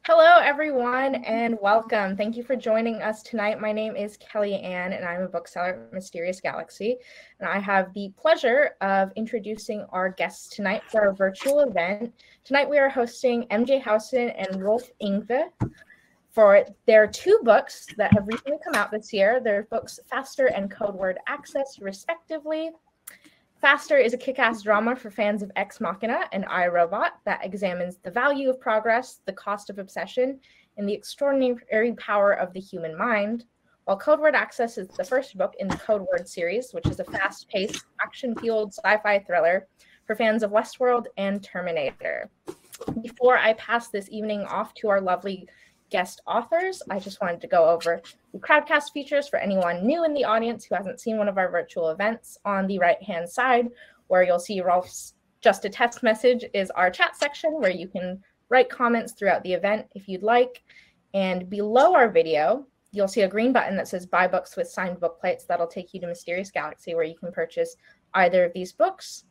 Hello, everyone, and welcome. Thank you for joining us tonight. My name is Kelly Ann, and I'm a bookseller at Mysterious Galaxy. And I have the pleasure of introducing our guests tonight for our virtual event. Tonight, we are hosting MJ Howson and Rolf Yngve for their two books that have recently come out this year. Their books, Faster and Code Word Access, respectively. Faster is a kick-ass drama for fans of Ex Machina and I, Robot that examines the value of progress, the cost of obsession, and the extraordinary power of the human mind, while Code Word Access is the first book in the Code Word series, which is a fast-paced, action-fueled sci-fi thriller for fans of Westworld and Terminator. Before I pass this evening off to our lovely guest authors, I just wanted to go over the Crowdcast features for anyone new in the audience who hasn't seen one of our virtual events. On the right-hand side, where you'll see Rolf's Just a Test message, is our chat section where you can write comments throughout the event if you'd like. And below our video, you'll see a green button that says Buy Books with Signed Book Plates. That'll take you to Mysterious Galaxy, where you can purchase either of these books.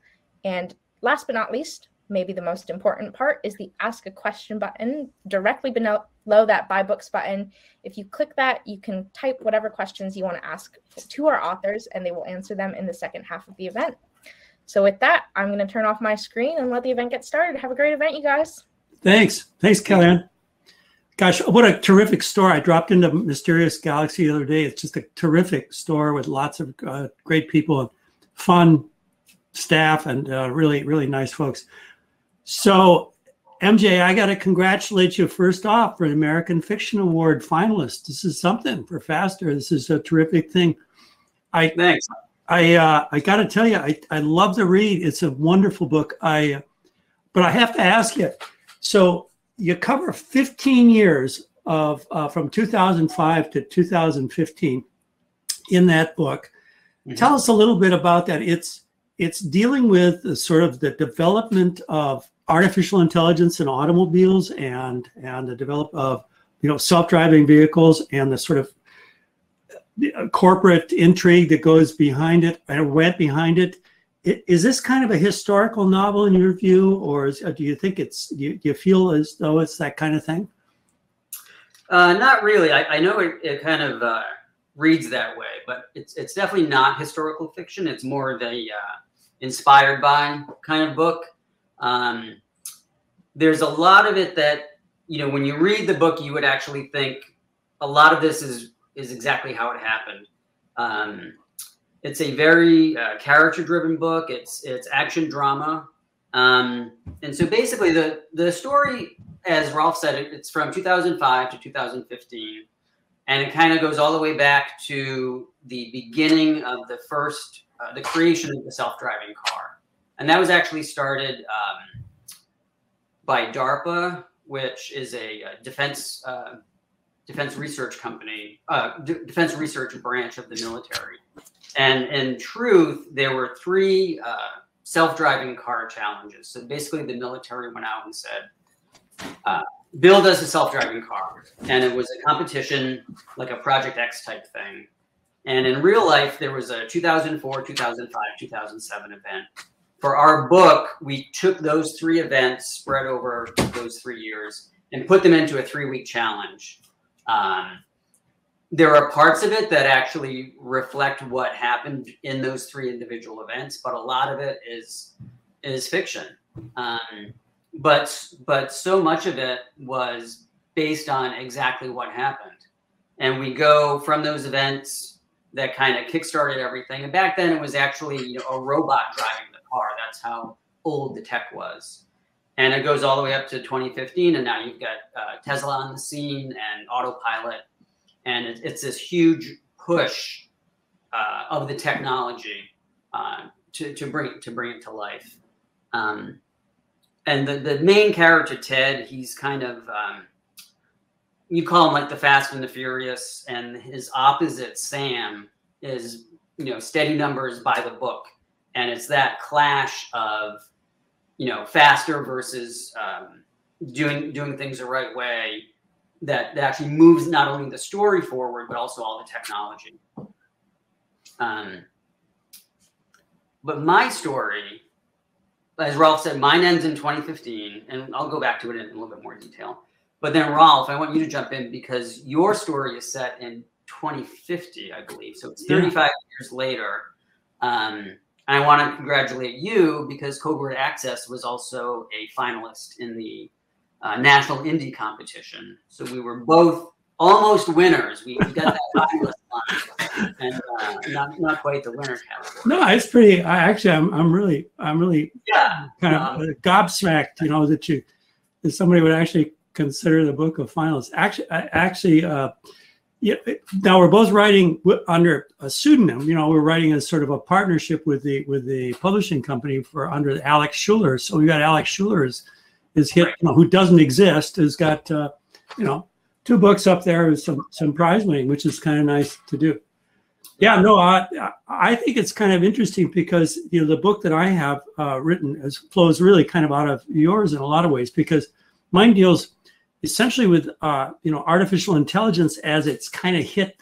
And last but not least, maybe the most important part, is the Ask a Question button directly below that Buy Books button. If you click that, you can type whatever questions you want to ask to our authors, and they will answer them in the second half of the event. So with that, I'm going to turn off my screen and let the event get started. Have a great event, you guys. Thanks, Kellyanne. Gosh, what a terrific store. I dropped into Mysterious Galaxy the other day. It's just a terrific store with lots of great people and fun staff and really, really nice folks. So, MJ, I got to congratulate you first off for the American Fiction Award finalist. This is something for Faster. This is a terrific thing. Thanks. I got to tell you, I love the read. It's a wonderful book. But I have to ask you. So you cover 15 years of from 2005 to 2015 in that book. Mm-hmm. Tell us a little bit about that. It's dealing with the sort of the development of artificial intelligence in automobiles and the development of self-driving vehicles and the sort of corporate intrigue that goes behind it and went behind it. Is this kind of a historical novel in your view, or do you think do you feel as though it's that kind of thing? Not really. I know it kind of reads that way, but it's definitely not historical fiction. It's more of a inspired by kind of book. There's a lot of it that, when you read the book, you would actually think a lot of this is exactly how it happened. It's a very character-driven book. It's action drama. And so basically the story, as Rolf said, it's from 2005 to 2015. And it kind of goes all the way back to the beginning of the first, the creation of the self-driving car. And that was actually started by DARPA, which is a defense research company, defense research branch of the military. And in truth, there were 3 self-driving car challenges. So basically the military went out and said, build us a self-driving car. And it was a competition, like a Project X type thing. And in real life, there was a 2004, 2005, 2007 event. For our book, we took those 3 events spread over those 3 years and put them into a 3-week challenge. There are parts of it that actually reflect what happened in those 3 individual events, but a lot of it is fiction. But so much of it was based on exactly what happened. And we go from those events that kind of kickstarted everything. And back then it was actually, a robot driving the car. That's how old the tech was. And it goes all the way up to 2015. And now you've got Tesla on the scene and autopilot. And it's this huge push of the technology to bring it to life. And the main character, Ted, he's kind of, you call him like the Fast and the Furious, and his opposite, Sam, is, steady numbers by the book. And it's that clash of, faster versus doing things the right way that actually moves not only the story forward, but also all the technology. But my story, as Rolf said, mine ends in 2015, and I'll go back to it in a little bit more detail. But then Rolf, I want you to jump in because your story is set in 2050, I believe. So it's 35 years later. And I want to congratulate you because Code Word Access was also a finalist in the National Indie Competition. So we were both almost winners. We got that finalist line, and not quite the winner category. No, it's pretty. I'm really kind of gobsmacked, that somebody would actually consider the book a finalist. Now we're both writing under a pseudonym. We're writing as sort of a partnership with the publishing company under Alex Schuler. So we got Alex Schuler is hit, who doesn't exist, has got 2 books up there with some prize winning, which is kind of nice to do. Yeah, no, I think it's kind of interesting because the book that I have written flows really kind of out of yours in a lot of ways, because mine deals essentially with artificial intelligence as it's kind of hit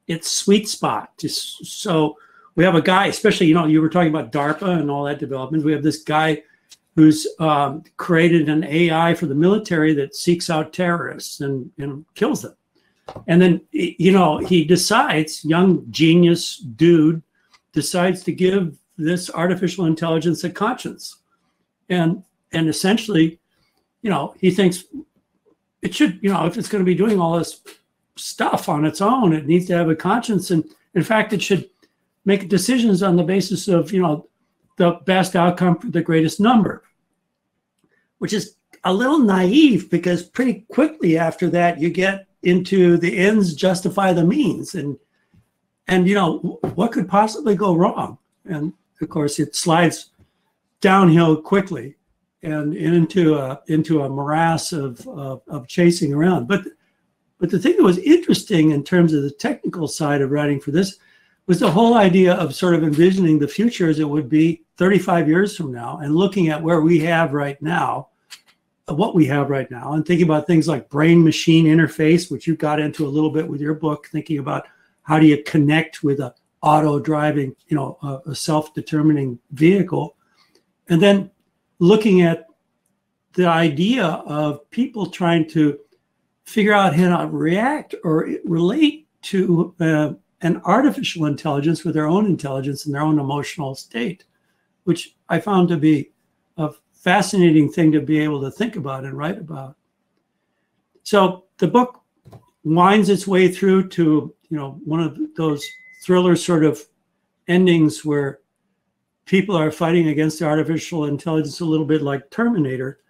its sweet spot. So we have a guy, especially you were talking about DARPA and all that development. We have this guy who's created an AI for the military that seeks out terrorists and kills them. And then he decides, young genius dude decides to give this artificial intelligence a conscience, and essentially, he thinks it should, if it's going to be doing all this stuff on its own, it needs to have a conscience. And in fact, it should make decisions on the basis of, the best outcome for the greatest number, which is a little naive because pretty quickly after that, you get into the ends justify the means. And what could possibly go wrong? And of course, it slides downhill quickly and into a morass of chasing around. But the thing that was interesting in terms of the technical side of writing for this was the whole idea of sort of envisioning the future as it would be 35 years from now, and looking at where we have right now, what we have right now, and thinking about things like brain-machine interface, which you got into a little bit with your book, thinking about how do you connect with a auto-driving, a self-determining vehicle, and then looking at the idea of people trying to figure out how to react or relate to an artificial intelligence with their own intelligence and their own emotional state, which I found to be a fascinating thing to be able to think about and write about. So the book winds its way through to, one of those thriller sort of endings where people are fighting against the artificial intelligence a little bit like Terminator.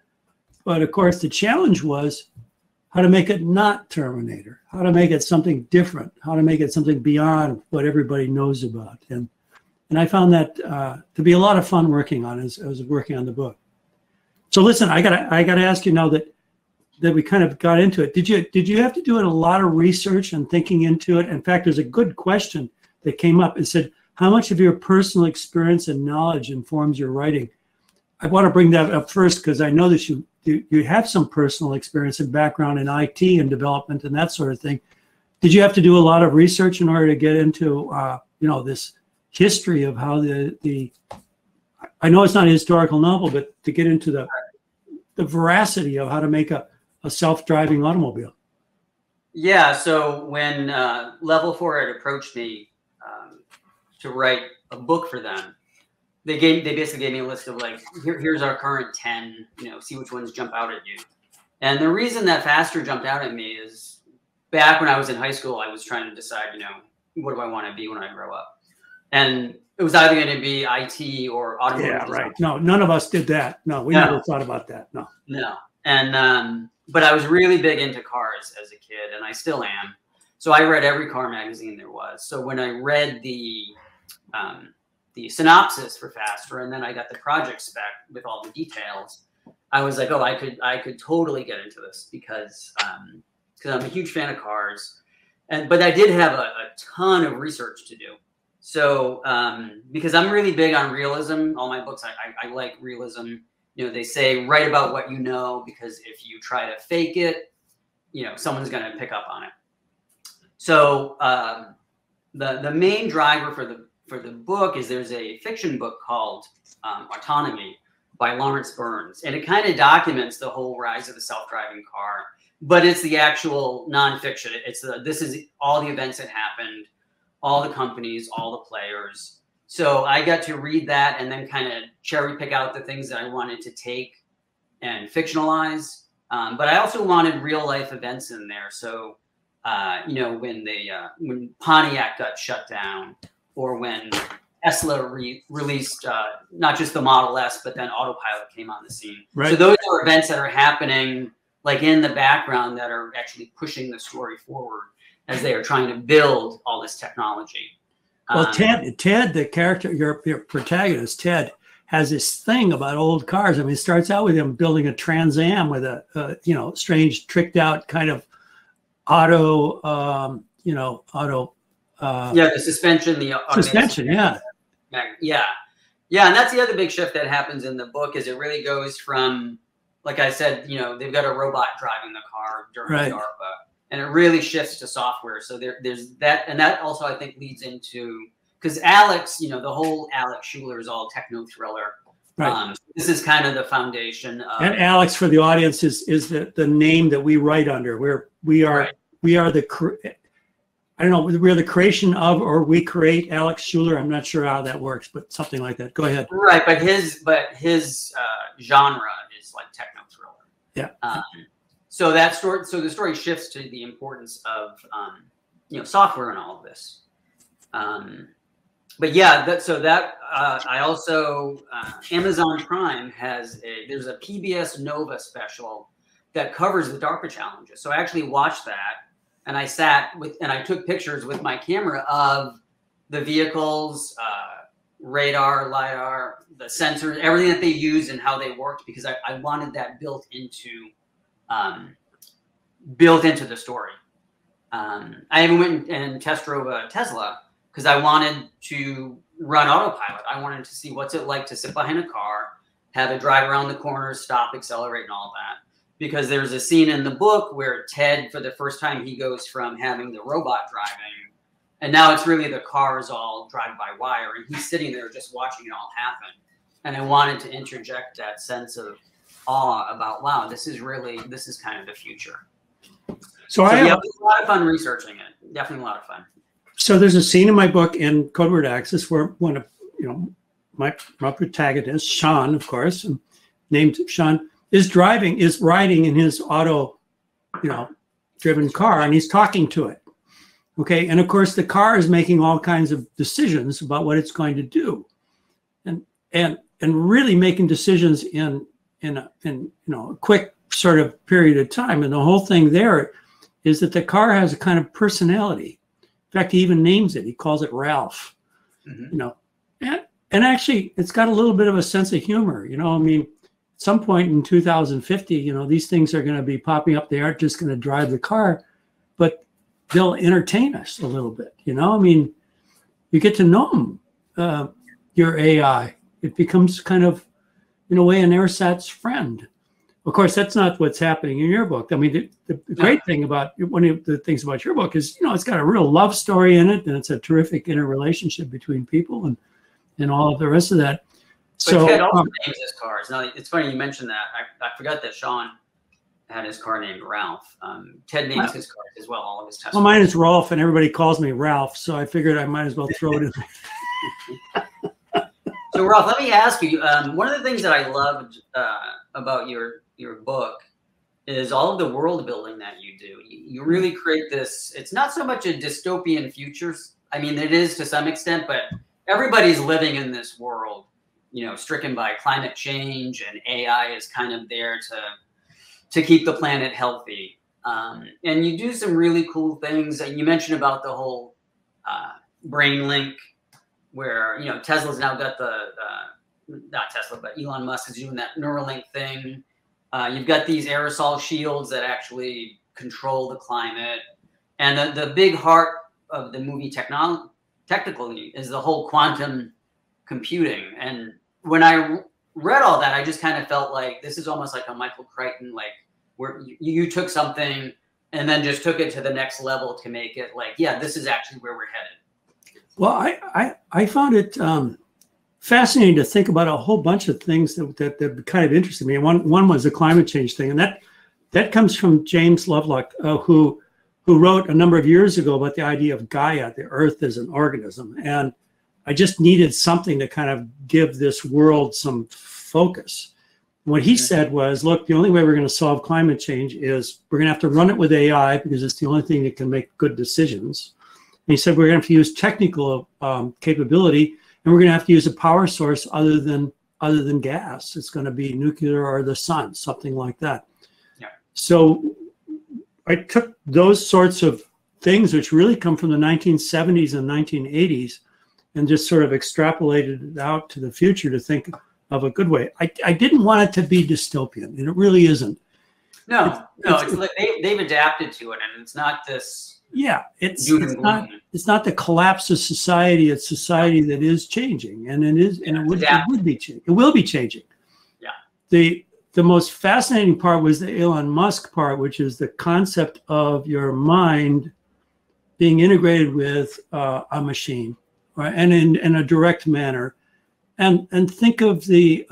But of course, the challenge was how to make it not Terminator, how to make it something different, how to make it something beyond what everybody knows about. And I found that to be a lot of fun working on as I was working on the book. So listen, I gotta ask you now that we kind of got into it. Did you have to do a lot of research and thinking into it? In fact, there's a good question that came up and said, how much of your personal experience and knowledge informs your writing? I want to bring that up first because I know that you have some personal experience and background in IT and development and that sort of thing. Did you have to do a lot of research in order to get into this history of how the I know it's not a historical novel, but to get into the veracity of how to make a self-driving automobile? Yeah, so when Level 4 had approached me to write a book for them, they basically gave me a list of like, here's our current 10, see which ones jump out at you. And the reason that faster jumped out at me is back when I was in high school, I was trying to decide, what do I want to be when I grow up? And it was either going to be IT or automotive design. Right. No, none of us did that. No, we never thought about that. No. And but I was really big into cars as a kid, and I still am. So I read every car magazine there was. So when I read the synopsis for Faster, and then I got the project spec with all the details, I was like, oh, I could totally get into this because I'm a huge fan of cars, but I did have a ton of research to do. So because I'm really big on realism, all my books, I like realism. They say write about what you know, because if you try to fake it, someone's going to pick up on it. So the main driver for the book is there's a fiction book called Autonomy by Lawrence Burns, and it kind of documents the whole rise of the self-driving car but it's the actual nonfiction. This is all the events that happened, all the companies, all the players. So I got to read that and then kind of cherry pick out the things that I wanted to take and fictionalize. But I also wanted real life events in there. So, you know, when Pontiac got shut down, or when Tesla released not just the Model S, but then Autopilot came on the scene. Right. So those are events that are happening like in the background that are actually pushing the story forward as they are trying to build all this technology. Well, Ted, the character, your protagonist, Ted, has this thing about old cars. I mean, it starts out with him building a Trans Am with a you know, strange, tricked out kind of auto, yeah, the suspension, yeah. Yeah, and that's the other big shift that happens in the book is it really goes from, like I said, you know, they've got a robot driving the car during DARPA, and it really shifts to software. So there's that, and that also I think leads into, because Alex, you know, the whole Alex Schuler is all techno thriller. Right. This is kind of the foundation of, and Alex, for the audience, is the name that we write under. We are the, I don't know, we're the creation of, or we create Alex Schuler. I'm not sure how that works, but something like that. Go ahead. Right, but his genre is like techno thriller. Yeah. So that story, so the story shifts to the importance of you know, software and all of this. But yeah, I also Amazon Prime there's a PBS Nova special that covers the DARPA challenges. So I actually watched that. And I I took pictures with my camera of the vehicles, radar, LiDAR, the sensors, everything that they use and how they worked, because I wanted that built into the story. I even went and test drove a Tesla because I wanted to run autopilot. I wanted to see what's it like to sit behind a car, have it drive around the corners, stop, accelerate, and all that. Because there's a scene in the book where Ted, for the first time, he goes from having the robot driving, and now it's really the car is all drive-by-wire, and he's sitting there just watching it all happen. And I wanted to interject that sense of awe about, wow, this is kind of the future. So I have a lot of fun researching it. Definitely a lot of fun. So there's a scene in my book in Code Word Access where one of, you know, my protagonist, Sean, of course, named Sean, is riding in his auto, you know, driven car, and he's talking to it. Okay. And of course the car is making all kinds of decisions about what it's going to do. And really making decisions in you know, a quick sort of period of time. And the whole thing there is that the car has a kind of personality. In fact, he even names it. He calls it Ralph. Mm-hmm. You know, and actually it's got a little bit of a sense of humor. You know, I mean, at some point in 2050, you know, these things are going to be popping up. They aren't just going to drive the car, but they'll entertain us a little bit. You know, I mean, you get to know them, your AI. It becomes kind of, in a way, an ersatz friend. Of course, that's not what's happening in your book. I mean, the great thing about, one of the things about your book is, you know, it's got a real love story in it, and it's a terrific interrelationship between people and all of the rest of that. So Ted also names his cars. Now, it's funny you mentioned that. I forgot that Sean had his car named Ralph. Ted names his cars as well, all of his Teslas. Well, mine is Rolf, and everybody calls me Ralph, so I figured I might as well throw it in. So, Rolf, let me ask you, one of the things that I loved about your book is all of the world building that you do. You really create this, it's not so much a dystopian future. I mean, it is to some extent, but everybody's living in this world, you know, stricken by climate change, and AI is kind of there to keep the planet healthy. And you do some really cool things. And you mentioned about the whole brain link, where, you know, Tesla's now got not Tesla, but Elon Musk is doing that Neuralink thing. You've got these aerosol shields that actually control the climate. And the big heart of the movie technically is the whole quantum computing. And when I read all that, I just kind of felt like this is almost like a Michael Crichton, like where you took something and then just took it to the next level to make it like, yeah, this is actually where we're headed. Well, I found it fascinating to think about a whole bunch of things that kind of interested me. One was the climate change thing, and that comes from James Lovelock, who wrote a number of years ago about the idea of Gaia, the Earth as an organism. And I just needed something to kind of give this world some focus. What he said was, look, the only way we're going to solve climate change is we're going to have to run it with AI because it's the only thing that can make good decisions. And he said we're going to have to use technical capability, and we're going to have to use a power source other than gas. It's going to be nuclear or the sun, something like that. Yeah. So I took those sorts of things, which really come from the 1970s and 1980s, and just sort of extrapolated it out to the future to think of a good way. I didn't want it to be dystopian, and it really isn't. No, they've adapted to it, and it's not this. Yeah, it's not the collapse of society. It's society that is changing, and it is, and it would be changing. It will be changing. Yeah. The most fascinating part was the Elon Musk part, which is the concept of your mind being integrated with a machine, right? And in a direct manner. And think of the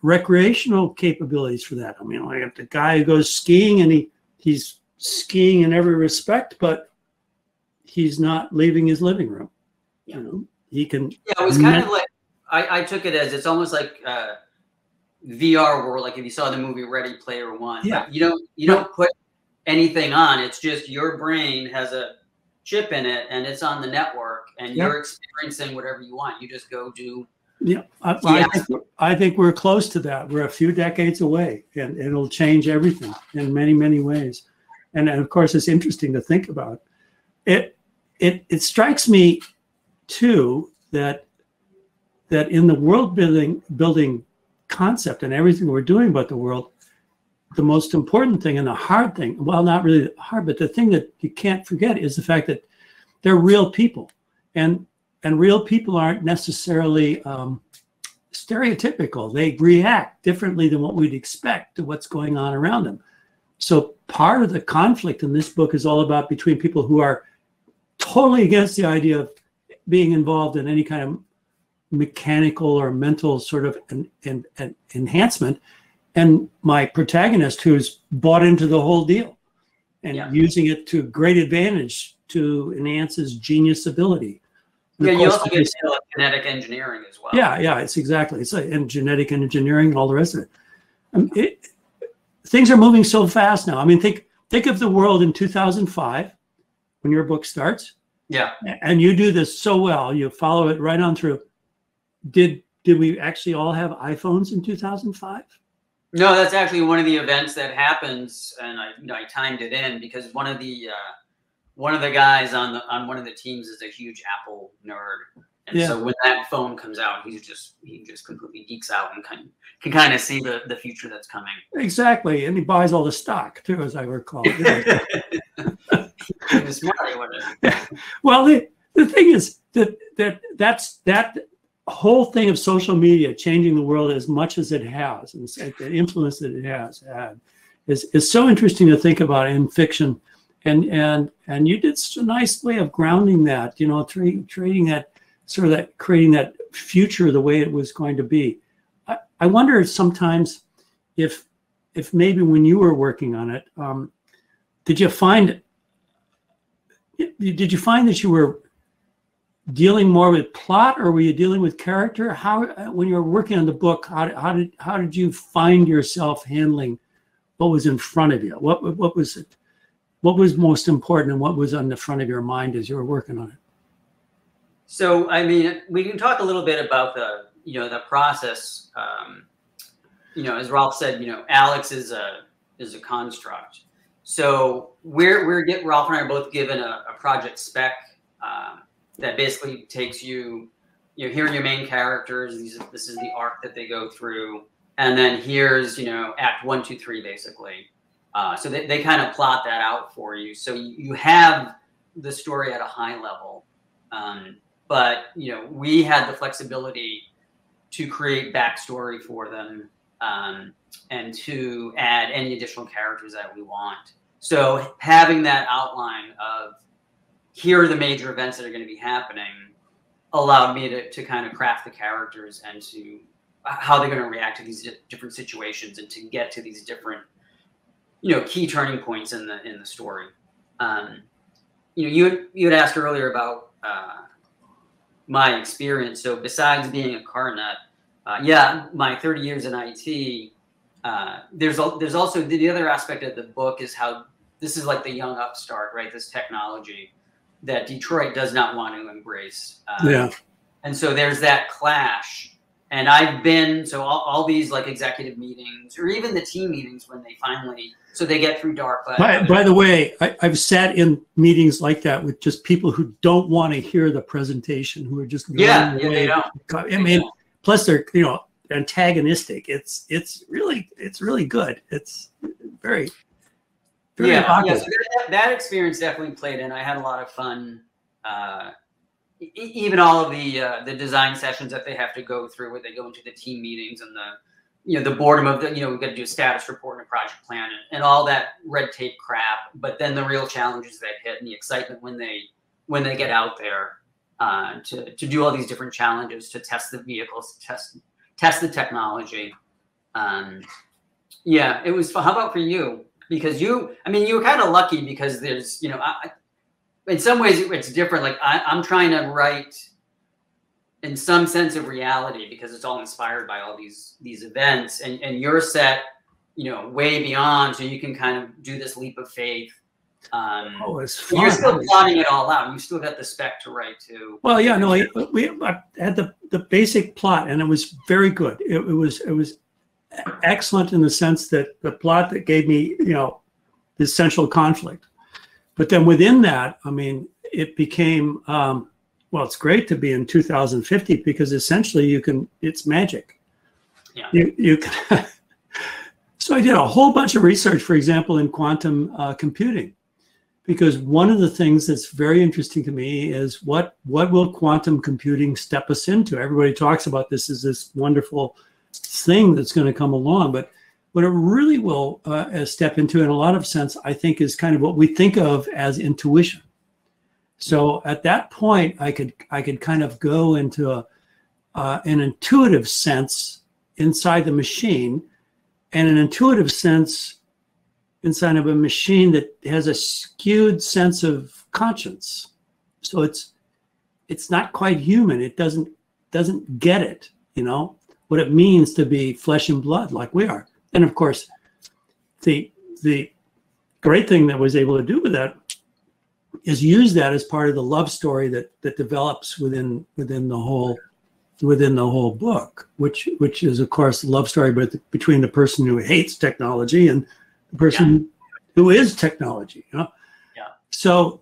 recreational capabilities for that. I mean, like if the guy who goes skiing and he's skiing in every respect, but he's not leaving his living room. Yeah. You know, he can. Yeah, it was kind of like I took it as it's almost like VR world. Like if you saw the movie Ready Player One, yeah. Like you don't put anything on. It's just your brain has a chip in it, and it's on the network, and you're experiencing whatever you want. You just go do. Yeah, I think we're close to that. We're a few decades away, and it'll change everything in many, many ways. And of course, it's interesting to think about. It strikes me too that in the world building concept and everything we're doing about the world, the most important thing and the hard thing, well, not really hard, but the thing that you can't forget is the fact that they're real people, and real people aren't necessarily stereotypical. They react differently than what we'd expect to what's going on around them. So part of the conflict in this book is all about between people who are totally against the idea of being involved in any kind of mechanical or mental sort of an enhancement, and my protagonist who's bought into the whole deal and using it to great advantage to enhance his genius ability. Yeah, you also get like genetic engineering as well. Yeah, it's exactly. It's and genetic engineering and all the rest of it. Things are moving so fast now. I mean, think of the world in 2005 when your book starts. Yeah. And you do this so well. You follow it right on through. Did we actually all have iPhones in 2005? No, that's actually one of the events that happens, and I timed it in because one of the guys on one of the teams is a huge Apple nerd, and so when that phone comes out, he just completely geeks out and can kind of see the future that's coming. Exactly, and he buys all the stock too, as I recall. Well, the thing is that whole thing of social media changing the world as much as it has, and the influence that it has had, is so interesting to think about in fiction. And you did such a nice way of grounding that, creating that creating that future the way it was going to be. I wonder sometimes if maybe when you were working on it, did you find that you were dealing more with plot, or were you dealing with character? How, when you were working on the book, how did you find yourself handling what was in front of you? What was it? What was most important, and what was on the front of your mind as you were working on it? So, I mean, we can talk a little bit about the process. As Rolf said, Alex is a construct. So Rolf and I are both given a project spec that basically takes here are your main characters. This is the arc that they go through, and then here's act 1, 2, 3 basically. So they kind of plot that out for you. So you have the story at a high level, but we had the flexibility to create backstory for them and to add any additional characters that we want. So having that outline of here are the major events that are going to be happening allowed me to kind of craft the characters and to how they're going to react to these different situations and to get to these different key turning points in the story. You had asked earlier about my experience. So besides being a car nut, my 30 years in IT, there's also the other aspect of the book is how this is like the young upstart, right? This technology that Detroit does not want to embrace. And so there's that clash. And I've been, so all these like executive meetings or even the team meetings when they finally, so they get through dark cloud. By the way, I've sat in meetings like that with just people who don't want to hear the presentation, who are just they don't. I mean, plus they're antagonistic. It's really good. It's very evocative. So that experience definitely played in. I had a lot of fun. Even all of the design sessions that they have to go through, where they go into the team meetings and the boredom of we've got to do a status report and a project plan and all that red tape crap. But then the real challenges that hit and the excitement when they get out there to do all these different challenges, to test the vehicles, test the technology. It was fun. How about for you? Because you were kind of lucky because there's in some ways it's different. Like I'm trying to write in some sense of reality because it's all inspired by all these events, and you're set, way beyond, so you can kind of do this leap of faith. It's fun. You're still plotting it all out. You still got the spec to write too. Well, yeah, no, I had the basic plot, and it was very good. It was excellent in the sense that the plot that gave me, the central conflict. But then within that, it became, it's great to be in 2050 because essentially it's magic. Yeah. You can, so I did a whole bunch of research, for example, in quantum computing, because one of the things that's very interesting to me is what will quantum computing step us into? Everybody talks about this as this wonderful thing that's going to come along, but what it really will step into in a lot of sense, I think, is kind of what we think of as intuition. So at that point, I could kind of go into an intuitive sense inside the machine, and an intuitive sense inside of a machine that has a skewed sense of conscience. So it's not quite human. It doesn't get it, what it means to be flesh and blood like we are. And of course, the great thing that I was able to do with that is use that as part of the love story that develops within the whole book, which is of course the love story between the person who hates technology and the person who is technology. So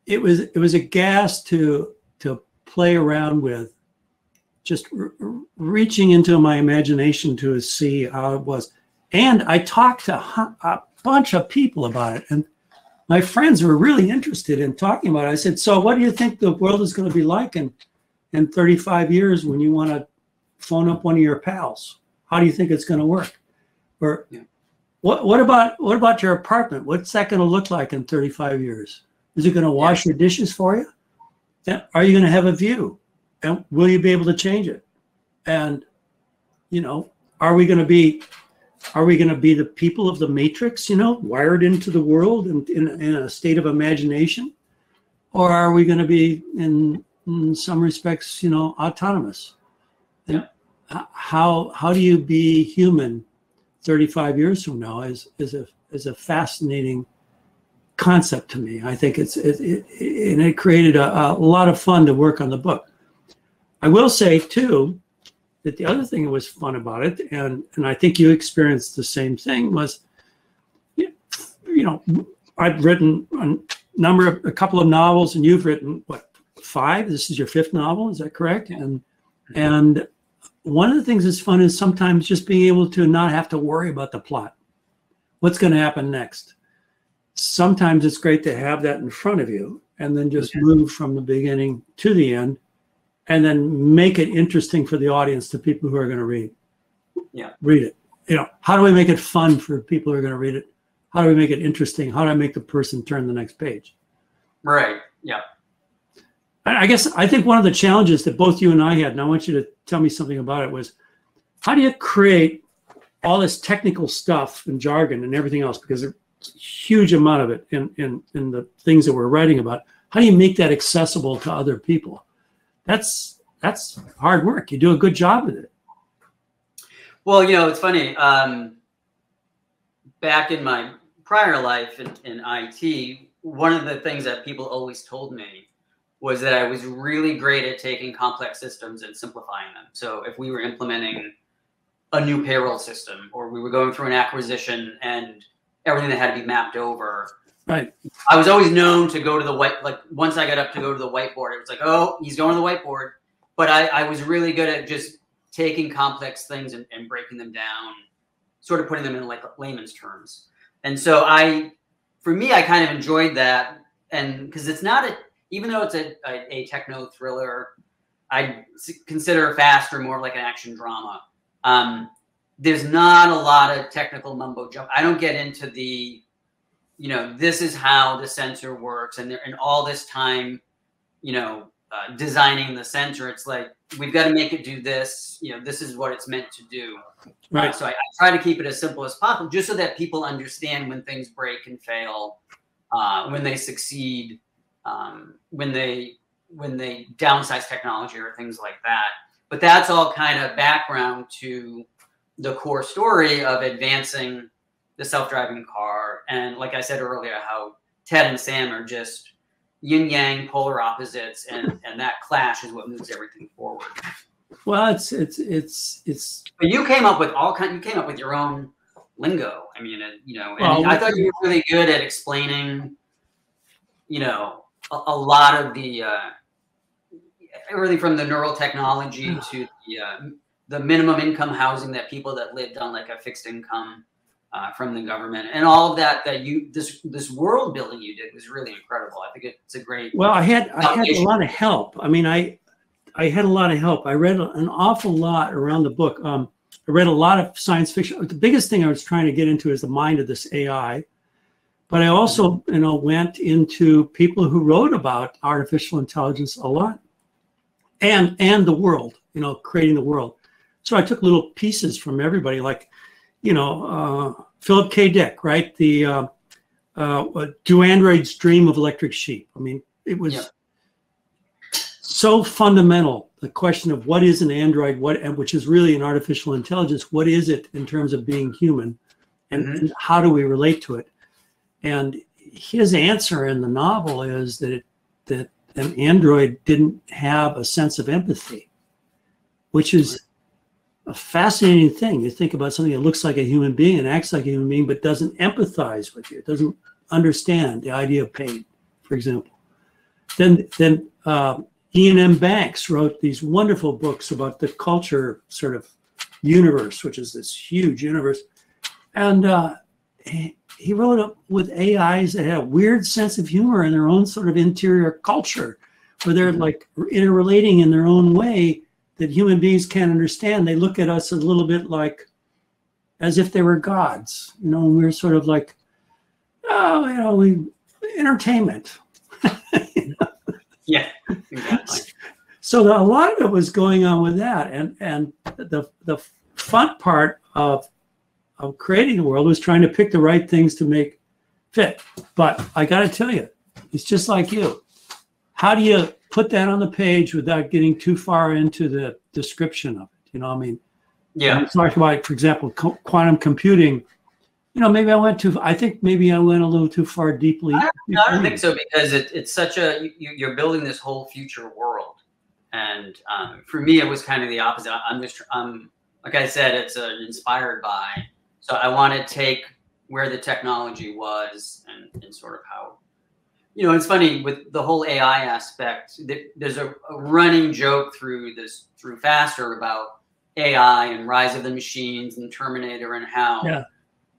it was a gas to play around with, just reaching into my imagination to see how it was. And I talked to a bunch of people about it, and my friends were really interested in talking about it. I said, so what do you think the world is going to be like in 35 years when you want to phone up one of your pals? How do you think it's going to work? Or what about your apartment? What's that going to look like in 35 years? Is it going to wash your dishes for you? Are you going to have a view? And will you be able to change it? And, are we going to be the people of the Matrix, wired into the world in a state of imagination? Or are we going to be in some respects, autonomous? Yeah. How do you be human 35 years from now is a fascinating concept to me. I think it created a lot of fun to work on the book. I will say too that the other thing that was fun about it, and I think you experienced the same thing, was, I've written a couple of novels, and you've written what, 5? This is your 5th novel, is that correct? And one of the things that's fun is sometimes just being able to not have to worry about the plot. What's going to happen next? Sometimes it's great to have that in front of you and then just move from the beginning to the end, and then make it interesting for the audience, the people who are going to read it. How do we make it fun for people who are going to read it? How do we make it interesting? How do I make the person turn the next page? Right. Yeah. I think one of the challenges that both you and I had, and I want you to tell me something about it, was how do you create all this technical stuff and jargon and everything else, because there's a huge amount of it in the things that we're writing about. How do you make that accessible to other people? That's hard work. You do a good job with it. Well, you know, it's funny. Back in my prior life in IT, one of the things that people always told me was that I was really great at taking complex systems and simplifying them. So if we were implementing a new payroll system, or we were going through an acquisition and everything that had to be mapped over, right, I was always known to go to the once I got up to go to the whiteboard, it was like, oh, he's going to the whiteboard. But I was really good at just taking complex things and breaking them down, sort of putting them in like layman's terms. And so for me, I kind of enjoyed that. And because it's not even though it's a techno thriller, I consider Faster more like an action drama. There's not a lot of technical mumbo jumbo. I don't get into the, you know, this is how the sensor works, and all this time, you know, designing the sensor. It's like, we've got to make it do this. You know, this is what it's meant to do. Right. So I try to keep it as simple as possible, just so that people understand when things break and fail, when they succeed, when they downsize technology or things like that. But that's all kind of background to the core story of advancing the self-driving car. And like I said earlier, how Ted and Sam are just yin yang, polar opposites, and that clash is what moves everything forward. Well, it's. But you came up with you came up with your own lingo. I mean, you know, and well, I thought you were really good at explaining, you know, a lot of the everything from the neural technology to the minimum income housing that people that lived on like a fixed income from the government, and all of that this world building you did was really incredible. I think it's a great. Well, I had a lot of help. I mean, I had a lot of help. I read an awful lot around the book. I read a lot of science fiction. The biggest thing I was trying to get into is the mind of this AI. But I also, you know, went into people who wrote about artificial intelligence a lot, and the world, you know, creating the world. So I took little pieces from everybody, like, you know, Philip K. Dick, right? The Do Androids Dream of Electric Sheep? I mean, it was so fundamental. The question of what is an android, which is really an artificial intelligence, what is it in terms of being human, and how do we relate to it? And his answer in the novel is that an android didn't have a sense of empathy, which is a fascinating thing. You think about something that looks like a human being and acts like a human being, but doesn't empathize with you. It doesn't understand the idea of pain, for example. Then Ian M. Banks wrote these wonderful books about the culture sort of universe, which is this huge universe. And he wrote up with AIs that had a weird sense of humor in their own sort of interior culture, where they're like interrelating in their own way that human beings can't understand. They look at us a little bit like as if they were gods, you know, and we're sort of like, oh, you know, entertainment. You know? Yeah, exactly. So a lot of it was going on with that, and the fun part of creating the world was trying to pick the right things to make fit. But I got to tell you, it's just like you. How do you put that on the page without getting too far into the description of it? You know, I mean, yeah. I'm talking about, for example, quantum computing. You know, maybe I think maybe I went a little too far deeply. I don't think so, because it's such a, you're building this whole future world. And for me, it was kind of the opposite. I'm like I said, it's inspired by. So I want to take where the technology was and sort of how, you know, it's funny with the whole AI aspect. There's a running joke through Faster about AI and Rise of the Machines and Terminator, and how,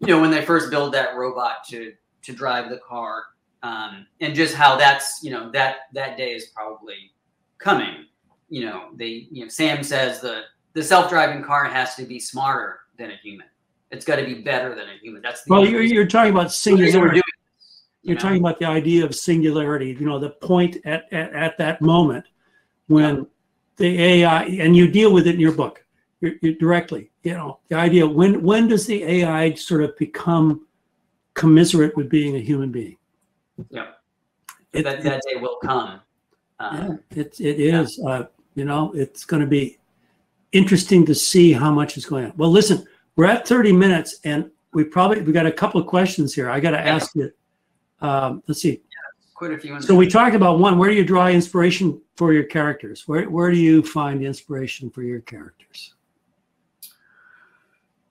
you know, when they first build that robot to drive the car, and just how that's, you know, that day is probably coming. You know, Sam says the self-driving car has to be smarter than a human. It's got to be better than a human. That's the well, you're talking about singularity. You're talking about the idea of singularity. You know, the point at that moment when the AI, and you deal with it in your book, you're directly, the idea, when does the AI sort of become commiserate with being a human being? Yeah. That day will come. It is. It's going to be interesting to see how much is going on. Well, listen, we're at 30 minutes, and we got a couple of questions here. I got to ask you. Let's see. Quite a few. So we talked about one. Where do you draw inspiration for your characters? Where do you find inspiration for your characters?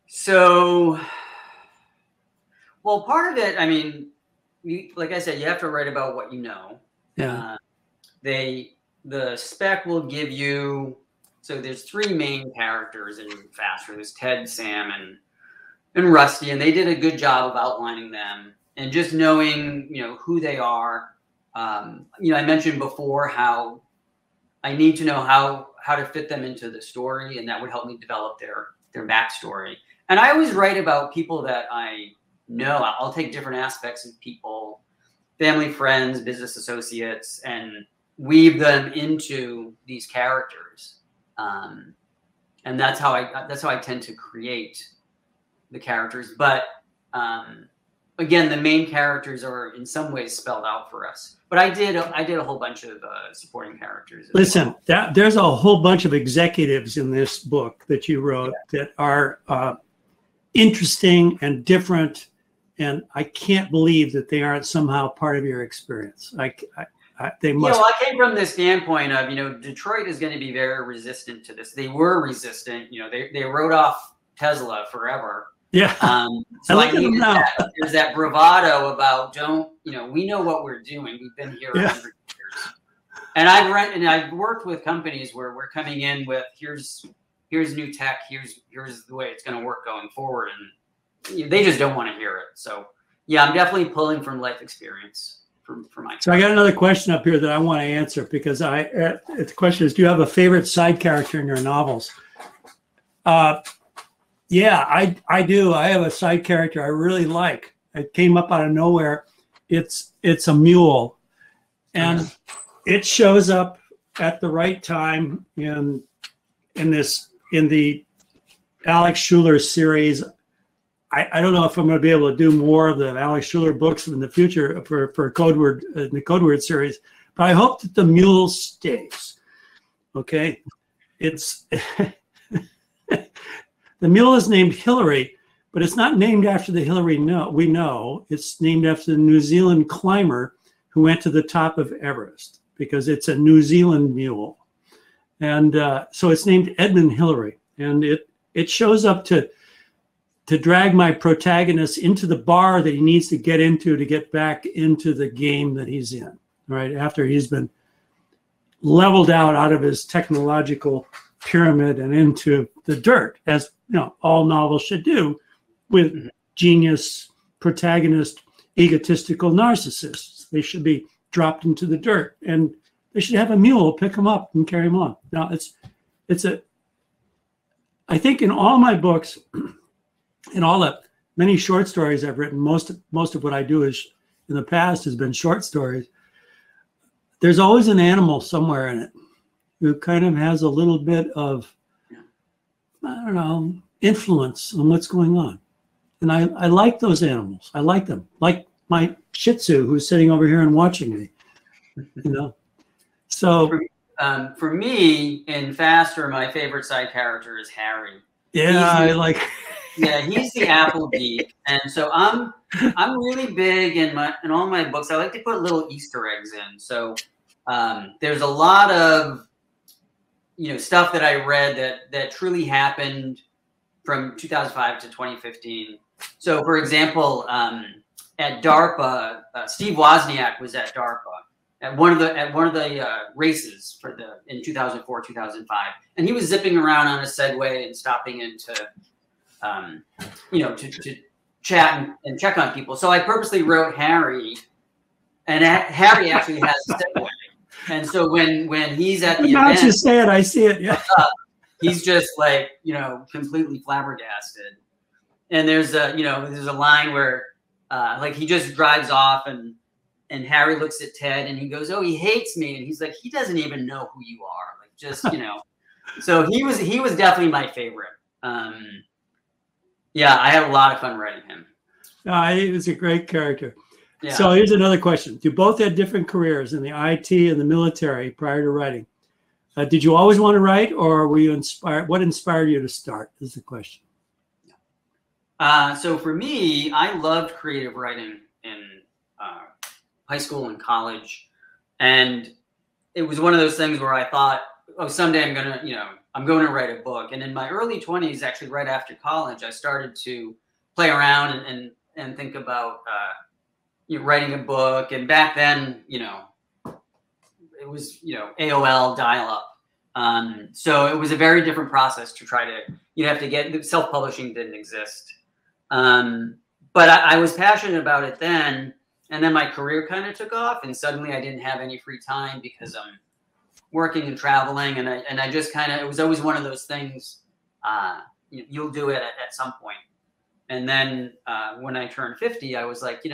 So, well, part of it, I mean, like I said, you have to write about what you know. Yeah. The spec will give you. So there's three main characters in Faster. There's Ted, Sam, and Rusty, and they did a good job of outlining them and just knowing, who they are. I mentioned before how I need to know how to fit them into the story, and that would help me develop their backstory. And I always write about people that I know. I'll take different aspects of people, family, friends, business associates, and weave them into these characters. And that's how I tend to create the characters. But again, the main characters are in some ways spelled out for us. But I did a whole bunch of supporting characters. Listen, there's a whole bunch of executives in this book that you wrote that are interesting and different, and I can't believe that they aren't somehow part of your experience. They must. I came from the standpoint of, Detroit is going to be very resistant to this. They were resistant. They wrote off Tesla forever. Yeah. So there's that bravado about we know what we're doing. We've been here 100 years. And I've worked with companies where we're coming in with here's new tech, here's the way it's going to work going forward, and they just don't want to hear it. So yeah, I'm definitely pulling from life experience. So I got another question up here that I want to answer, because the question is, do you have a favorite side character in your novels? Yeah, I do. I have a side character I really like. It came up out of nowhere. It's a mule, and it shows up at the right time in the Alex Schuler series. I don't know if I'm going to be able to do more of the Alex Schuler books in the future for Code Word, the Code Word series, but I hope that the mule stays. Okay, it's the mule is named Hillary, but it's not named after the Hillary we know. It's named after the New Zealand climber who went to the top of Everest, because it's a New Zealand mule, and so it's named Edmund Hillary, and it shows up to drag my protagonist into the bar that he needs to get back into the game that he's in, right? After he's been leveled out of his technological pyramid and into the dirt, as all novels should do with genius protagonist, egotistical narcissists. They should be dropped into the dirt, and they should have a mule pick them up and carry them on. Now, I think in all my books, in all the many short stories I've written, most of what I do is in the past has been short stories. There's always an animal somewhere in it who kind of has a little bit of, influence on what's going on. And I like those animals. I like them. Like my Shih Tzu, who's sitting over here and watching me, So for me, in Faster, my favorite side character is Harry. Yeah, Yeah, he's the apple geek, and so I'm really big in all my books. I like to put little Easter eggs in. So there's a lot of stuff that I read that truly happened from 2005 to 2015. So, for example, at DARPA, Steve Wozniak was at DARPA at one of the races in 2004, 2005, and he was zipping around on a Segway and stopping into to chat and check on people. So I purposely wrote Harry, and Harry actually has a Segway. And so when he's at the event, just say it, I see it. Yeah, he's just completely flabbergasted. And there's a line where he just drives off, and Harry looks at Ted and he goes, "Oh, he hates me," and he's like, "He doesn't even know who you are." So he was definitely my favorite. Yeah, I had a lot of fun writing him. He was a great character. Yeah. So here's another question. You both had different careers in the IT and the military prior to writing. Did you always want to write, or were you inspired? What inspired you to start is the question. So for me, I loved creative writing in high school and college. And it was one of those things where I thought, oh, someday I'm going to write a book. And in my early 20s, actually right after college, I started to play around and think about writing a book. And back then, it was, AOL dial-up. So it was a very different process to try to, you have to get, self-publishing didn't exist. But I was passionate about it then. And then my career kind of took off, and suddenly I didn't have any free time because I'm working and traveling. And I just kind of, it was always one of those things, you'll do it at some point. And then when I turned 50, I was like, you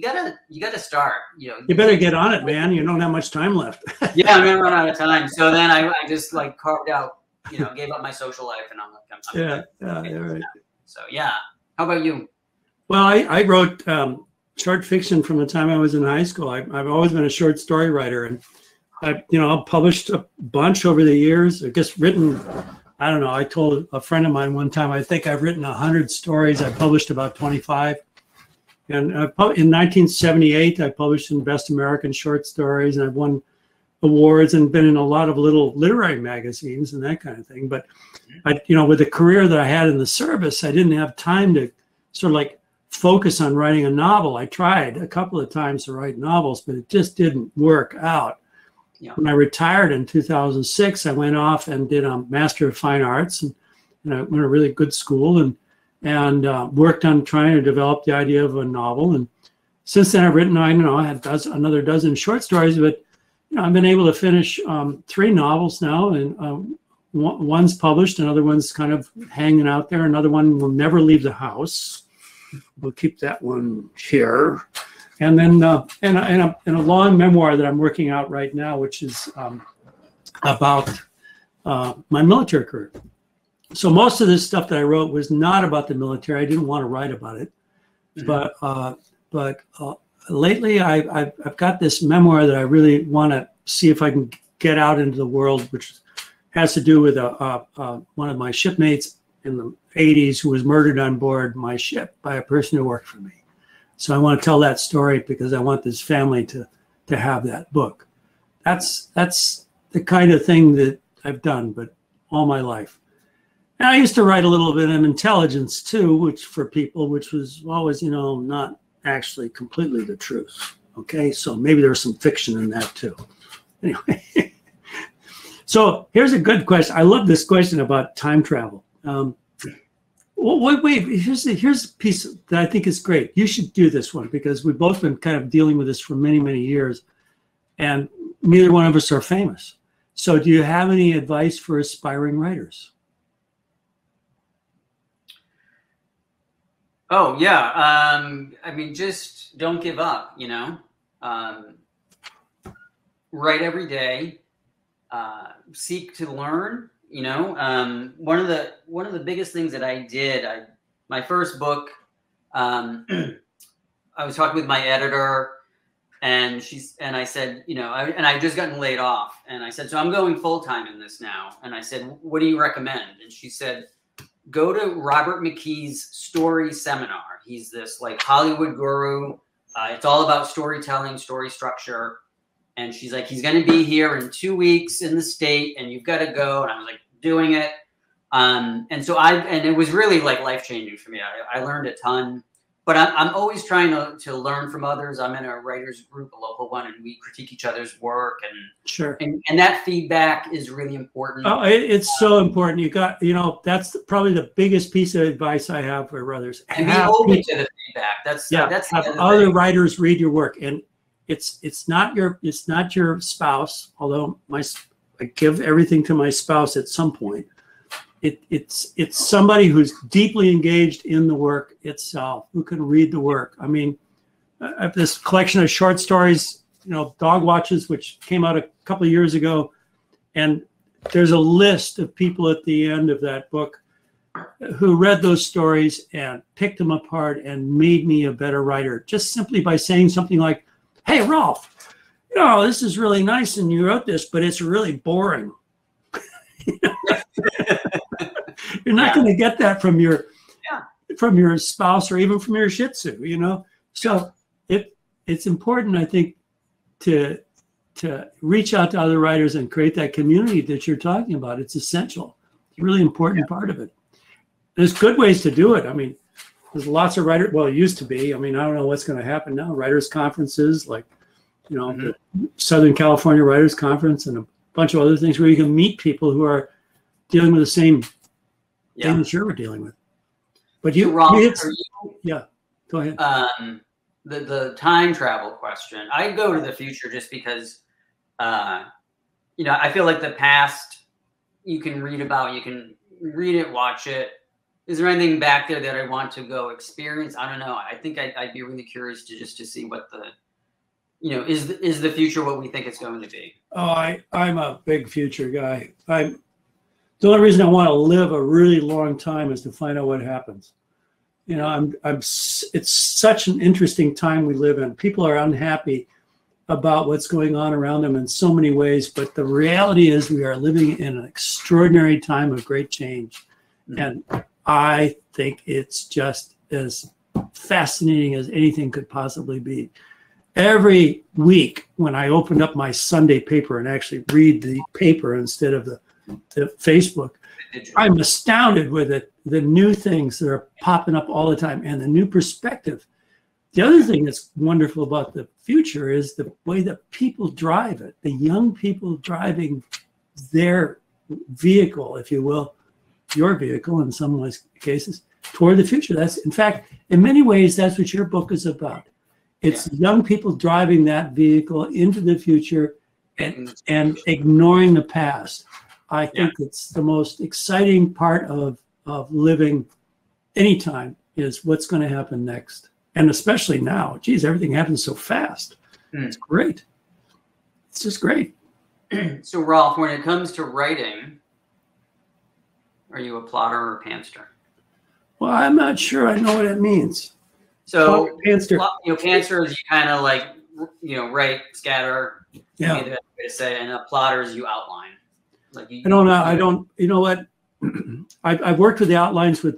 gotta start. You better get on it, man. You don't have much time left. Yeah, I'm gonna run out of time. So then I just like carved out, gave up my social life, and I'm like, yeah, right. So yeah, how about you? Well, I wrote short fiction from the time I was in high school. I've always been a short story writer, and I've published a bunch over the years. I guess written. I don't know. I told a friend of mine one time, I think I've written 100 stories. I published about 25. And in 1978, I published in Best American Short Stories, and I've won awards and been in a lot of little literary magazines and that kind of thing. But, with the career that I had in the service, I didn't have time to sort of like focus on writing a novel. I tried a couple of times to write novels, but it just didn't work out. Yeah. When I retired in 2006, I went off and did a Master of Fine Arts, and I went to a really good school and worked on trying to develop the idea of a novel. And since then, I've written, I had another dozen short stories, but I've been able to finish 3 novels now, and one's published, another one's kind of hanging out there. Another one will never leave the house. We'll keep that one here. And then in a long memoir that I'm working out right now, which is about my military career. So most of this stuff that I wrote was not about the military. I didn't want to write about it. Mm-hmm. But lately I've got this memoir that I really want to see if I can get out into the world, which has to do with one of my shipmates in the 80s who was murdered on board my ship by a person who worked for me. So I want to tell that story because I want this family to have that book. That's the kind of thing that I've done, but all my life. And I used to write a little bit of intelligence too, which was always, not actually completely the truth. Okay, so maybe there's some fiction in that too. Anyway, so here's a good question. I love this question about time travel. Wait, here's a piece that I think is great. You should do this one because we've both been kind of dealing with this for many, many years, and neither one of us are famous. So do you have any advice for aspiring writers? Oh, yeah. Just don't give up, write every day, seek to learn. One of the biggest things that I did, my first book, I was talking with my editor, and I said, I just gotten laid off, and I said, so I'm going full time in this now, and I said, what do you recommend? And she said, go to Robert McKee's story seminar. He's this like Hollywood guru. It's all about storytelling, story structure. And she's like, he's going to be here in 2 weeks in the state, and you've got to go. And I was like, doing it. And it was really like life-changing for me. I learned a ton, but I'm always trying to learn from others. I'm in a writers group, a local one, and we critique each other's work. And sure. And that feedback is really important. Oh, it's so important. That's probably the biggest piece of advice I have for others. And be open to the feedback. That's have other writers read your work. And it's not your spouse, although I give everything to my spouse at some point. It's somebody who's deeply engaged in the work itself, who can read the work. I mean, I have this collection of short stories, Dog Watches, which came out a couple of years ago, and there's a list of people at the end of that book who read those stories and picked them apart and made me a better writer, just simply by saying something like, "Hey, Rolf, you know, this is really nice and you wrote this, but it's really boring." You're not going to get that from your spouse or even from your Shih Tzu, you know. So it's important, I think, to reach out to other writers and create that community that you're talking about. It's essential. It's a really important part of it. There's good ways to do it. I mean, there's lots of writers. Well, it used to be. I mean, I don't know what's going to happen now. Writers' conferences, like, you know, the Southern California Writers' Conference and a bunch of other things where you can meet people who are dealing with the same thing that you're dealing with. But so Rob, go ahead. The time travel question. I go to the future just because, you know, I feel like the past you can read about, you can read it, watch it. Is there anything back there that I want to go experience? I don't know. I think I'd be really curious to see what the, you know, is the future what we think it's going to be? Oh, I'm a big future guy. The only reason I want to live a really long time is to find out what happens. You know, it's such an interesting time we live in. People are unhappy about what's going on around them in so many ways, but the reality is we are living in an extraordinary time of great change. And I think it's just as fascinating as anything could possibly be. Every week when I opened up my Sunday paper and actually read the paper instead of the Facebook, I'm astounded with it, the new things that are popping up all the time and the new perspective. The other thing that's wonderful about the future is the way that people drive it, the young people driving their vehicle, if you will, your vehicle in some cases, toward the future. That's, in fact, in many ways, that's what your book is about. It's young people driving that vehicle into the future and ignoring the past. I think it's the most exciting part of living anytime is what's going to happen next. And especially now. Geez, everything happens so fast. It's great. It's just great. So, Rolf, when it comes to writing, are you a plotter or a pantser? Well, I'm not sure I know what it means. So, pantser. You know, pantser is you kind of like, you know, write, scatter, yeah, maybe that's the way to say it, and a plotter is you outline. Like I don't know. You know what? I've worked with the outlines with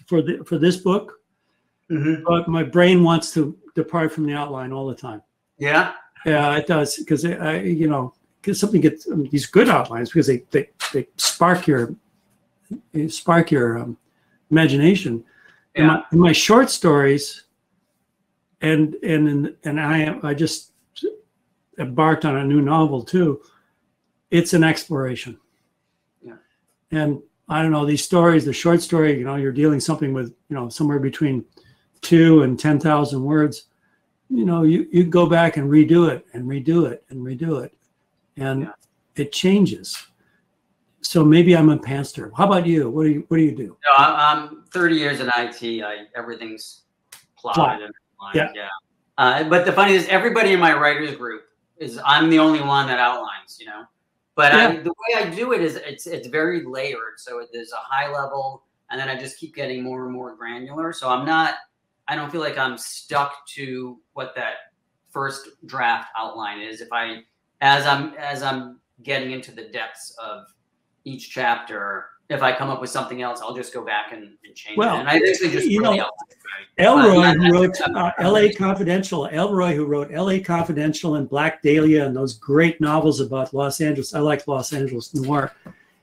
for this book, but my brain wants to depart from the outline all the time. Yeah, it does, because you know, because something gets these good outlines because they spark your imagination. Yeah. In my short stories, and I just embarked on a new novel too. It's an exploration. Yeah. And I don't know, these stories, the short story, you know, you're dealing something with, you know, somewhere between 2 and 10,000 words. You know, you go back and redo it and redo it and redo it. And it changes. So maybe I'm a pantser. How about you? What do you do? No, I'm 30 years in IT. Everything's plotted. But the funny is, everybody in my writers group I'm the only one that outlines, you know. But the way I do it is it's very layered. So there's a high level, and then I just keep getting more and more granular. So I don't feel like I'm stuck to what that first draft outline is. As I'm getting into the depths of each chapter, if I come up with something else, I'll just go back and change it. And I basically just Elroy, who wrote L.A. Confidential, who wrote L.A. Confidential and Black Dahlia and those great novels about Los Angeles. I like Los Angeles noir.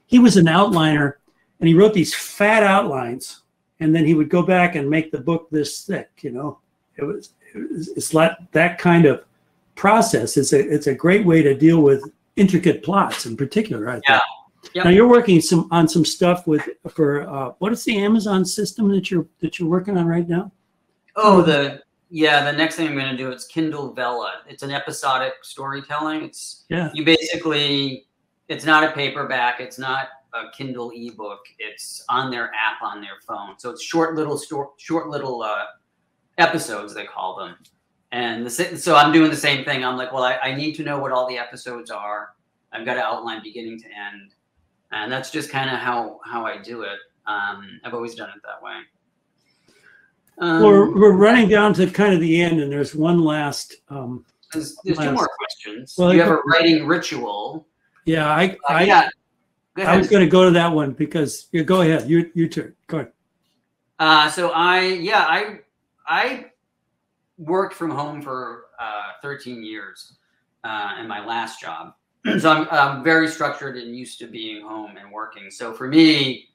He was an outliner, and he wrote these fat outlines, and then he would go back and make the book this thick. You know, it's like that kind of process. It's a great way to deal with intricate plots in particular, I think. Yeah. Yep. Now you're working on some stuff for what is the Amazon system that you're working on right now? Oh, the next thing I'm going to do, it's Kindle Vella. It's an episodic storytelling. It's not a paperback. It's not a Kindle ebook. It's on their app on their phone. So it's short little episodes, they call them. And so I'm doing the same thing. I'm like, well, I need to know what all the episodes are. I've got to outline beginning to end. And that's just kind of how I do it. I've always done it that way. We're running down to kind of the end, and there's one last. There's two more questions. Well, you have a writing ritual. Yeah, I was going to go to that one because go ahead. You turn. Go ahead. So I worked from home for 13 years in my last job. So I'm very structured and used to being home and working. So for me,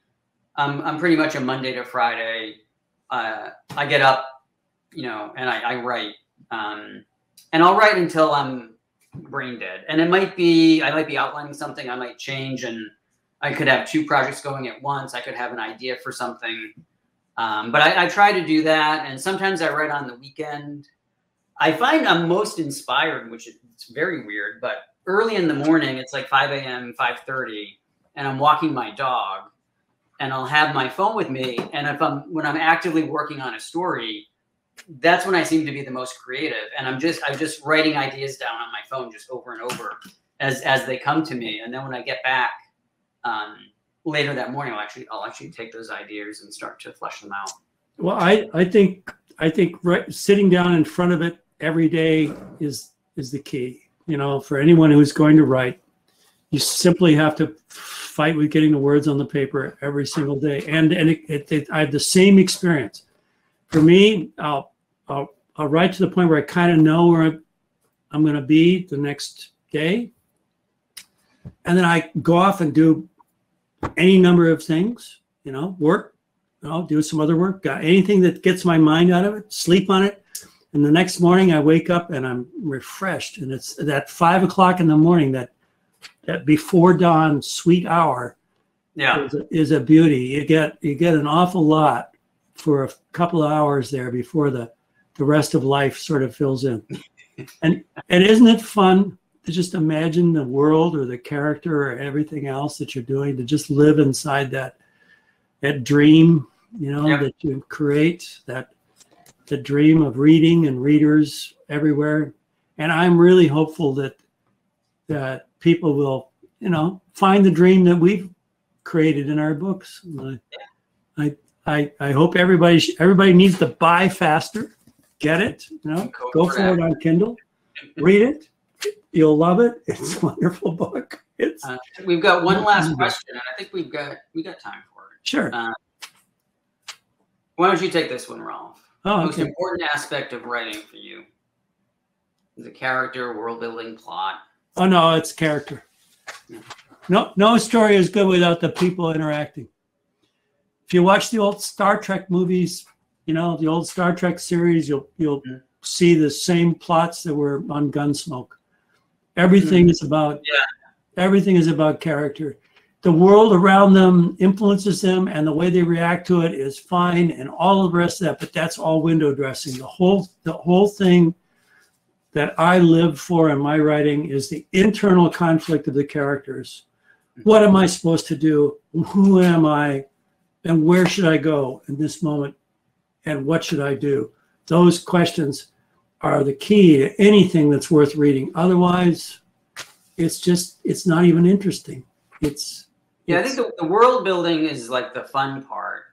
I'm pretty much a Monday to Friday. I get up, and I write. And I'll write until I'm brain dead. And I might be outlining something. I might change, and I could have 2 projects going at once. I could have an idea for something. But I try to do that. And sometimes I write on the weekend. I find I'm most inspired, which it's very weird, but early in the morning, it's like 5 a.m., 5:30, and I'm walking my dog, and I'll have my phone with me. And when I'm actively working on a story, that's when I seem to be the most creative. And I'm just writing ideas down on my phone just over and over as they come to me. And then when I get back later that morning, I'll actually take those ideas and start to flesh them out. Well, I think sitting down in front of it every day is the key. For anyone who's going to write, you simply have to fight with getting the words on the paper every single day. And I have the same experience. For me, I'll write to the point where I kind of know where I'm going to be the next day. And then I go off and do any number of things, work, do some other work, anything that gets my mind out of it, sleep on it. And the next morning I wake up and I'm refreshed. And it's that 5 o'clock in the morning, that before dawn sweet hour is a beauty. You get an awful lot for a couple of hours there before the rest of life sort of fills in. And isn't it fun to just imagine the world or the character or everything else that you're doing, to just live inside that dream, that you create, the dream of reading and readers everywhere. And I'm really hopeful that people will, find the dream that we've created in our books. I hope everybody needs to buy faster, get it, go for it on Kindle, read it. You'll love it. It's a wonderful book. We've got one last question, and I think we got time for it. Sure. Why don't you take this one, Rolf? Oh, Most important aspect of writing for you? The character, world building, plot. Oh no, it's character. Yeah. No story is good without the people interacting. If you watch the old Star Trek movies, the old Star Trek series, you'll see the same plots that were on Gunsmoke. Everything is about character. The world around them influences them, and the way they react to it is fine, and all of the rest of that. But that's all window dressing. The whole thing that I live for in my writing is the internal conflict of the characters. What am I supposed to do? Who am I? And where should I go in this moment? And what should I do? Those questions are the key to anything that's worth reading. Otherwise, it's not even interesting. I think the world building is like the fun part,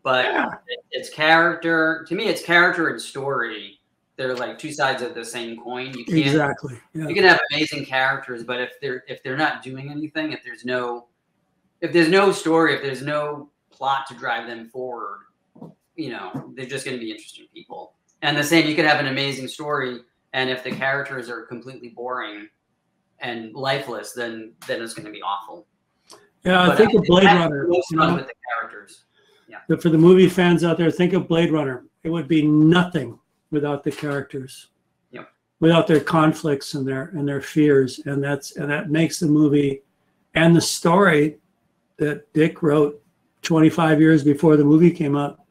but it's character. To me, it's character and story. They're like two sides of the same coin. You can't exactly. Yeah. You can have amazing characters, but if they're not doing anything, if there's no story, if there's no plot to drive them forward, they're just going to be interesting people. And the same, you could have an amazing story, and if the characters are completely boring and lifeless, then it's going to be awful. Yeah, but think of Blade Runner. Most fun with the characters. Yeah. But for the movie fans out there, think of Blade Runner. It would be nothing without the characters. Yep. Without their conflicts and their fears, and that makes the movie and the story that Dick wrote 25 years before the movie came out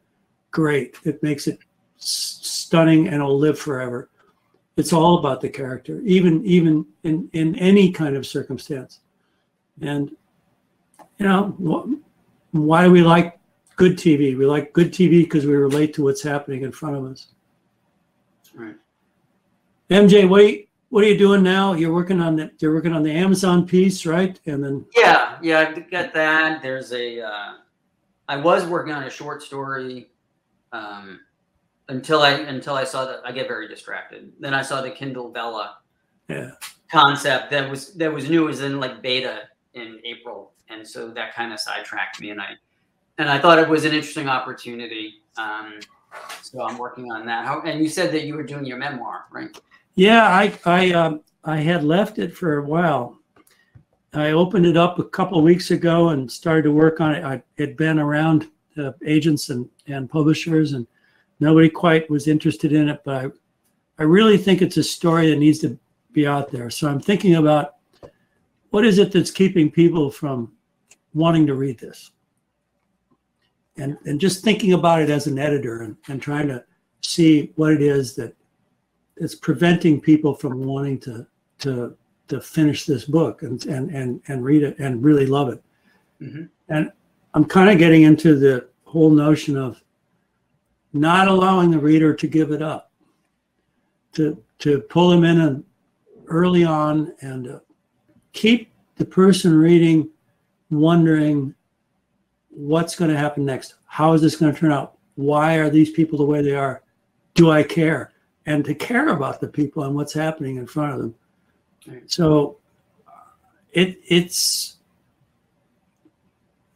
great. It makes it stunning, and it'll live forever. It's all about the character, even in any kind of circumstance. And why do we like good TV? We like good TV because we relate to what's happening in front of us. Right. MJ, what are you doing now? You're working on the Amazon piece, right? And then yeah, I've got that. There's I was working on a short story until I saw that. I get very distracted. Then I saw the Kindle Vella concept that was new. It was in like beta in April, and so that kind of sidetracked me. And I thought it was an interesting opportunity. So I'm working on that. And you said that you were doing your memoir, right? Yeah, I had left it for a while. I opened it up a couple of weeks ago and started to work on it. I had been around agents and publishers, and nobody quite was interested in it. But I really think it's a story that needs to be out there. So I'm thinking about what is it that's keeping people from wanting to read this, and just thinking about it as an editor and trying to see what it is that is preventing people from wanting to finish this book and read it and really love it. Mm-hmm. And I'm kind of getting into the whole notion of not allowing the reader to give it up, to pull them in early on and keep the person reading wondering what's going to happen next. How is this going to turn out? Why are these people the way they are? Do I care? And to care about the people and what's happening in front of them. So it's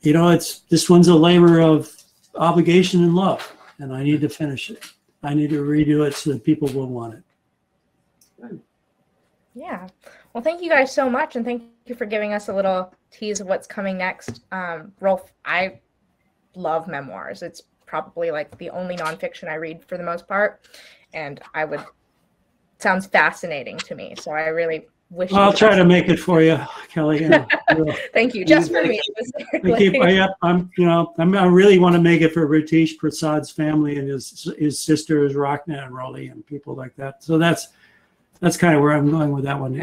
this one's a labor of obligation and love, and I need to finish it. I need to redo it so that people will want it. Yeah. Well, thank you guys so much, and thank you for giving us a little tease of what's coming next. Rolf, I love memoirs. It's probably like the only nonfiction I read for the most part, and sounds fascinating to me. So I really wish. I'll try to make it for you, Kelly. Thank you, just for me. I really want to make it for Ritesh Prasad's family and his sisters, Rachna and Rolly, and people like that. So that's kind of where I'm going with that one.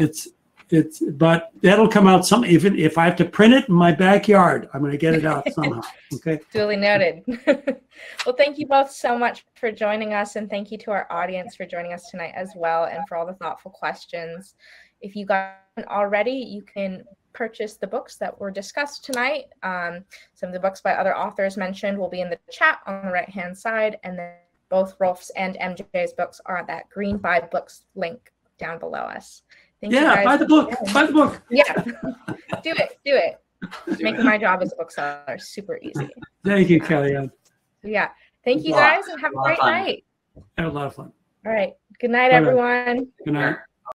But that'll come out even if I have to print it in my backyard, I'm going to get it out somehow. Okay. Duly noted. Well, thank you both so much for joining us, and thank you to our audience for joining us tonight as well, and for all the thoughtful questions. If you guys haven't already, you can purchase the books that were discussed tonight. Some of the books by other authors mentioned will be in the chat on the right-hand side, and then both Rolf's and MJ's books are at that green Buy Books link down below us. Buy the book. Buy the book. Yeah, do it. Making my job as a bookseller super easy. Thank you, Kelly. Yeah, thank you guys, and have a great night. Had a lot of fun. All right. Good night, everyone. Good night.